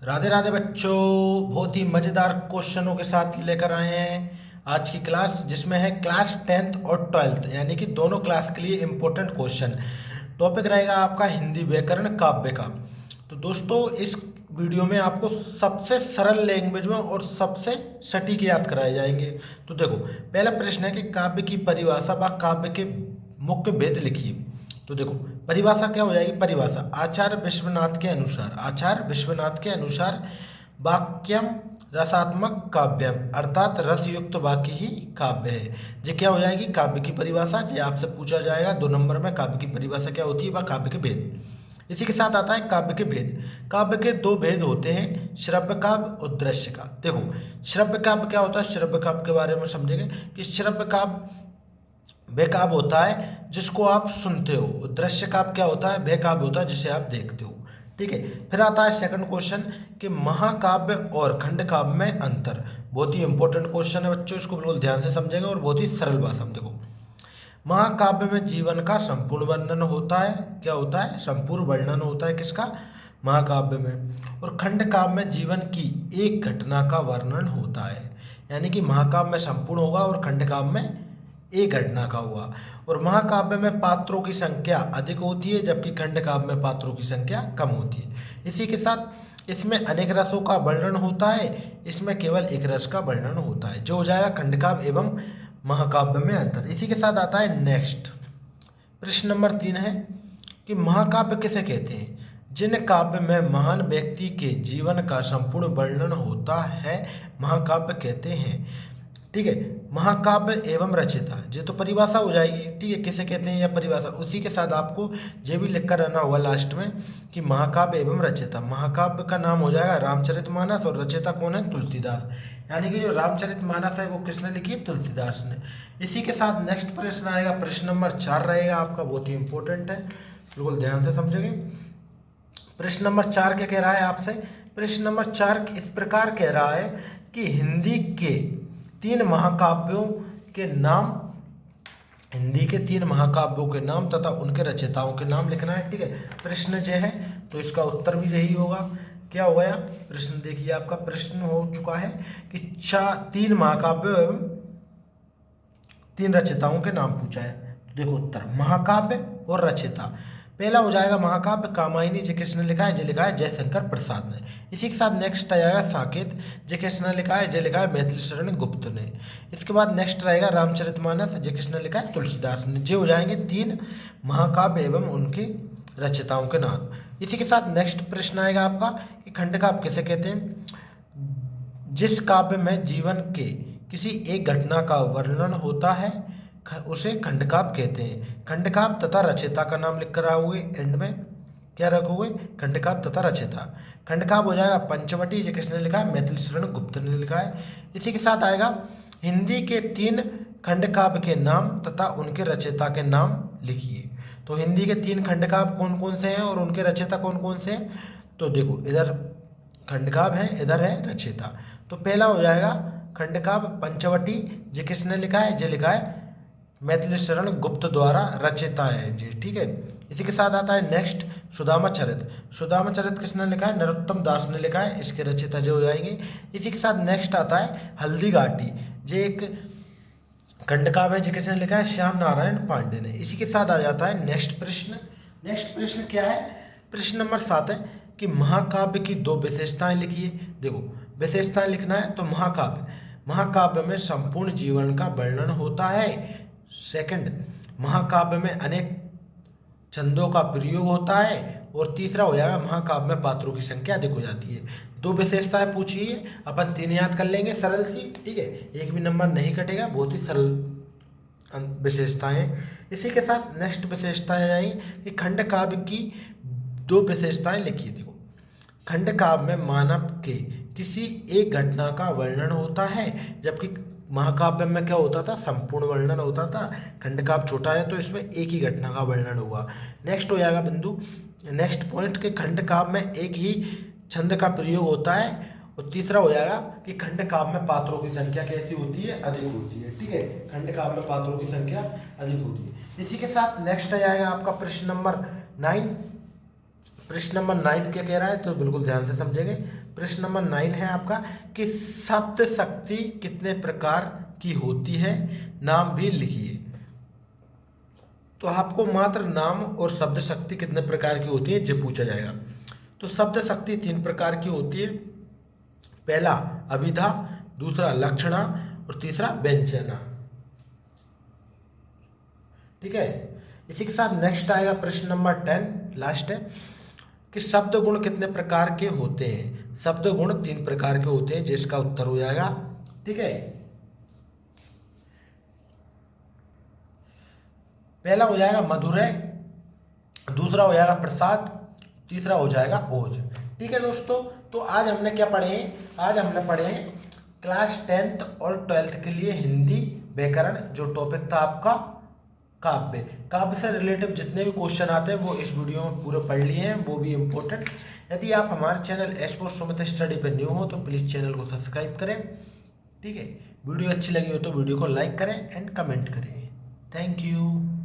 राधे राधे बच्चों। बहुत ही मज़ेदार क्वेश्चनों के साथ लेकर आए हैं आज की क्लास, जिसमें है क्लास 10th और 12th यानी कि दोनों क्लास के लिए इम्पोर्टेंट क्वेश्चन। टॉपिक रहेगा आपका हिंदी व्याकरण काव्य का। तो दोस्तों, इस वीडियो में आपको सबसे सरल लैंग्वेज में और सबसे सटीक याद कराए जाएंगे। तो देखो, पहला प्रश्न है कि काव्य की परिभाषा व काव्य के मुख्य भेद लिखिए। तो देखो, परिभाषा क्या हो जाएगी। परिभाषा आचार्य विश्वनाथ के अनुसार वाक्यम रसात्मक काव्यम, अर्थात रस युक्त वाक्य ही काव्य है। ये क्या हो जाएगी काव्य की परिभाषा। ये आपसे पूछा जाएगा 2 नंबर में, काव्य की परिभाषा क्या होती है व काव्य के भेद। इसी के साथ आता है काव्य के भेद। काव्य के 2 भेद होते हैं, श्रव्य काव्य और दृश्य काव्य। देखो, श्रव्य काव्य क्या होता है, श्रव्य काव्य के बारे में समझेंगे कि श्रव्य काव्य वह काव्य होता है जिसको आप सुनते हो। दृश्य काव्य क्या होता है, वह काव्य होता है जिसे आप देखते हो। ठीक है। फिर आता है सेकंड क्वेश्चन कि महाकाव्य और खंड काव्य में अंतर। बहुत ही इंपॉर्टेंट क्वेश्चन है बच्चों, इसको बिल्कुल ध्यान से समझेंगे और बहुत ही सरल भाषा में। देखो, महाकाव्य में जीवन का संपूर्ण वर्णन होता है। क्या होता है, संपूर्ण वर्णन होता है किसका, महाकाव्य में। और खंड काव्य में जीवन की एक घटना का वर्णन होता है। यानी कि महाकाव्य में संपूर्ण होगा और खंड काव्य में एक घटना का हुआ। और महाकाव्य में पात्रों की संख्या अधिक होती है, जबकि खंड काव्य में पात्रों की संख्या कम होती है। इसी के साथ इसमें अनेक रसों का वर्णन होता है, इसमें केवल एक रस का वर्णन होता है। जो हो जाएगा खंड काव्य एवं महाकाव्य में अंतर। इसी के साथ आता है नेक्स्ट प्रश्न नंबर 3 है कि महाकाव्य किसे कहते हैं। जिन काव्य में महान व्यक्ति के जीवन का संपूर्ण वर्णन होता है महाकाव्य कहते हैं। ठीक है। महाकाव्य एवं रचयिता, ये तो परिभाषा हो जाएगी। ठीक है, किसे कहते हैं यह परिभाषा। उसी के साथ आपको ये भी लिख कर रहना होगा लास्ट में कि महाकाव्य एवं रचयिता। महाकाव्य का नाम हो जाएगा रामचरितमानस और रचयिता कौन है, तुलसीदास। यानी कि जो रामचरितमानस है वो किसने लिखी है, तुलसीदास ने। इसी के साथ नेक्स्ट प्रश्न आएगा, प्रश्न नंबर 4 रहेगा आपका, बहुत ही इंपॉर्टेंट है, बिल्कुल ध्यान से समझेंगे। प्रश्न नंबर 4 क्या कह रहा है आपसे। प्रश्न नंबर 4 इस प्रकार कह रहा है कि हिंदी के 3 महाकाव्यों के नाम, हिंदी के 3 महाकाव्यों के नाम तथा उनके रचयिताओं के नाम लिखना है। ठीक है, प्रश्न जो है तो इसका उत्तर भी यही होगा। क्या हो गया प्रश्न, देखिए आपका प्रश्न हो चुका है कि 3 महाकाव्यों एवं 3 रचयिताओं के नाम पूछा है। तो देखो उत्तर महाकाव्य और रचयिता। पहला हो जाएगा महाकाव्य कामायनी, जो किसने लिखा है, जो लिखा है जयशंकर प्रसाद ने। इसी के साथ नेक्स्ट आ जाएगा साकेत, जो किसने लिखा है, जो लिखा है मैथिली शरण गुप्त ने। इसके बाद नेक्स्ट रहेगा रामचरितमानस, जो किसने लिखा है, तुलसीदास ने। जो हो जाएंगे 3 महाकाव्य एवं उनके रचयिताओं के नाम। इसी के साथ नेक्स्ट प्रश्न आएगा आपका कि खंड काव्य किसे कहते हैं। जिस काव्य में जीवन के किसी एक घटना का वर्णन होता है उसे खंड काव्य कहते हैं। खंड काव्य तथा रचयिता का नाम लिख कर आओगे, एंड में क्या रखोगे, खंड काव्य तथा रचयिता। खंड काव्य हो जाएगा पंचवटी, जो किसने लिखा है, मैथिली शरण गुप्त ने लिखा है। इसी के साथ आएगा हिंदी के 3 खंड काव्य के नाम तथा उनके रचयिता के नाम लिखिए। तो हिंदी के 3 खंड काव्य कौन कौन से हैं और उनके रचयिता कौन कौन से हैं। तो देखो, इधर खंड काव्य है, इधर है रचयिता। तो पहला हो जाएगा खंड काव्य पंचवटी, जो किसने लिखा है, जो लिखा है मैथिली शरण गुप्त द्वारा रचिता है जी। ठीक है। इसी के साथ आता है नेक्स्ट सुदामा चरित। सुदामा चरित किसने लिखा है, नरोत्तम दास ने लिखा है, इसके रचिता जो हो जाएंगे। इसी के साथ नेक्स्ट आता है हल्दी घाटी, जो एक खंड काव्य है, जो किसने लिखा है, श्याम नारायण पांडे ने। इसी के साथ आ जाता है नेक्स्ट प्रश्न। नेक्स्ट प्रश्न क्या है, प्रश्न नंबर 7 है कि महाकाव्य की 2 विशेषताएं लिखिए। देखो, विशेषताएं लिखना है तो महाकाव्य में संपूर्ण जीवन का वर्णन होता है। सेकंड, महाकाव्य में अनेक छंदों का प्रयोग होता है। और तीसरा हो जाएगा महाकाव्य में पात्रों की संख्या अधिक हो जाती है। 2 विशेषताएं पूछी है, अपन 3 याद कर लेंगे सरल सी। ठीक है, एक भी नंबर नहीं कटेगा, बहुत ही सरल विशेषताएं। इसी के साथ नेक्स्ट विशेषताएं आई कि खंड काव्य की 2 विशेषताएं लिखिए। देखो, खंड काव्य में मानव के किसी एक घटना का वर्णन होता है, जबकि महाकाव्य में क्या होता था, संपूर्ण वर्णन होता था। खंड काव्य छोटा है तो इसमें एक ही घटना का वर्णन होगा। नेक्स्ट हो जाएगा बिंदु, नेक्स्ट पॉइंट के खंड काव्य में एक ही छंद का प्रयोग होता है। और तीसरा हो जाएगा कि खंड काव्य में पात्रों की संख्या कैसी होती है, अधिक होती है। ठीक है, खंड काव्य में पात्रों की संख्या अधिक होती है। इसी के साथ नेक्स्ट आ जाएगा आपका प्रश्न नंबर 9 प्रश्न नंबर 9 क्या कह रहा है, तो बिल्कुल ध्यान से समझेंगे। प्रश्न नंबर 9 है आपका कि शब्द शक्ति कितने प्रकार की होती है, नाम भी लिखिए। तो आपको मात्र नाम और शब्द शक्ति कितने प्रकार की होती है ये पूछा जाएगा। तो शब्द शक्ति 3 प्रकार की होती है। पहला अभिधा, दूसरा लक्षणा और तीसरा व्यंजना। ठीक है। इसी के साथ नेक्स्ट आएगा प्रश्न नंबर 10, लास्ट है कि शब्द गुण कितने प्रकार के होते हैं। शब्द गुण 3 प्रकार के होते हैं, जिसका उत्तर हो जाएगा। ठीक है। पहला हो जाएगा मधुर है, दूसरा हो जाएगा प्रसाद, तीसरा हो जाएगा ओज। ठीक है दोस्तों, तो आज हमने क्या पढ़े, आज हमने पढ़े क्लास 10th और 12th के लिए हिंदी व्याकरण, जो टॉपिक था आपका काव्य। काव्य से रिलेटिव जितने भी क्वेश्चन आते हैं वो इस वीडियो में पूरे पढ़ लिए हैं, वो भी इम्पोर्टेंट। यदि आप हमारे चैनल एस्पोर्ट सुमित स्टडी पर न्यू हो तो प्लीज़ चैनल को सब्सक्राइब करें। ठीक है। वीडियो अच्छी लगी हो तो वीडियो को लाइक करें एंड कमेंट करें। Thank you.